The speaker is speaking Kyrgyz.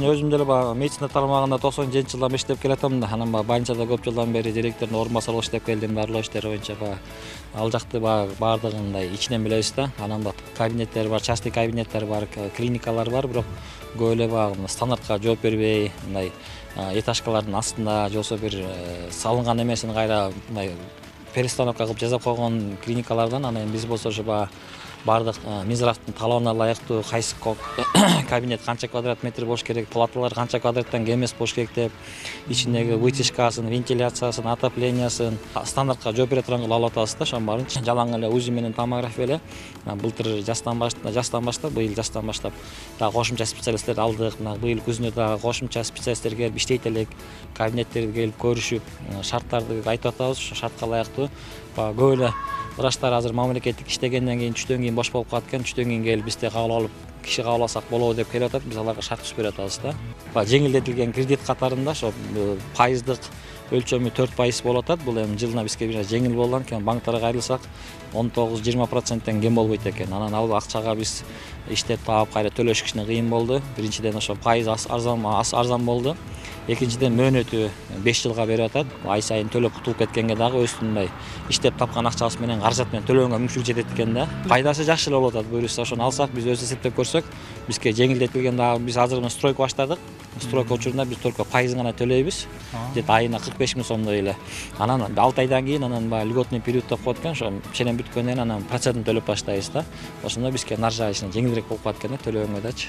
мен өзүм деле баягы медицина тармагында 97 жылдан бери иштеп келатам да. Анан баягы больницада көп жылдан бери директордун орун басары болуп иштеп келдим. Барлоо иштери боюнча баягы ал жакты баардыгын мындай ичинен билебиз да. Анан баягы кабинеттер бар, частный кабинеттер бар, клиникалар бар, бирок көп эле баягы стандартка жооп бербей, мындай этажкалардын астында же болбосо бир салынган эмесин кайра мындай перестановка кылып жасап койгон клиникалардан. Анан биз болсо ошо баягы бардык Минздравдын талабына ылайыктуу кайсы кабинет канча квадрат метр болуш керек, палаталар канча квадраттан кем эмес болуш керек деп, ичиндеги вытяжкасын, вентиляциясын, отоплениясын стандартка жооп бере турган кылып алып атабыз да. Ошонун баарын жалаң эле УЗИ менен томография эле былтыр жастан баштап, быйыл жастан баштап дагы кошумча специалисттерди алдык. Мына быйыл күзүнө дагы кошумча специалисттер келип иштейт элек, кабинеттерди келип көрүшүп, шарттарды айтып атабыз. Ошо шартка ылайыктуу көп эле врачтар азыр мамлекеттик иштегенден кийин түштөн кийин бош болуп калат экен. Түштөн кийин келип бизде кабыл алып, киши кабыл алсак болобу деп келип атат. Биз аларга шарт түзүп берип атабыз да. Жеңилдетилген кредит катарында ошо пайыздык өлчөмү 4% болуп атат. Бул эми жылына бизге бир жеңил болгон экен. Банктарга кайрылсак 19-20%тен кем болбойт экен. Анан ал акчага биз иштеп таап кайра төлөш кичине кыйын болду. Биринчиден ошо пайыз арзан болду. Экинчиден мөөнөтү 5 жылга берип атат. Ай сайын төлөп кутулуп кеткенге дагы өстүндөй иштеп тапкан акчабыз менен каражат менен төлөгөнгө мүмкүнчүлүк жетет экен да. Пайдасы жакшы эле болуп атат. Буюрса ошону алсак, биз өзү эсептеп көрсөк, бизге жеңилдетилген дагы биз азыр мына стройка баштадык. Стройка учурунда биз только пайызын гана төлөйбүз. Где-то айына 45 000 сомдой эле. Анан 6 айдан кийин анан баягы льготный период деп коет экен. Ошо ченем бүткөндөн кийин анан процентин төлөп баштайбыз да. Ошондо бизге нар жагы жеңилирээк болуп калат экен да төлөгөнгө дачы.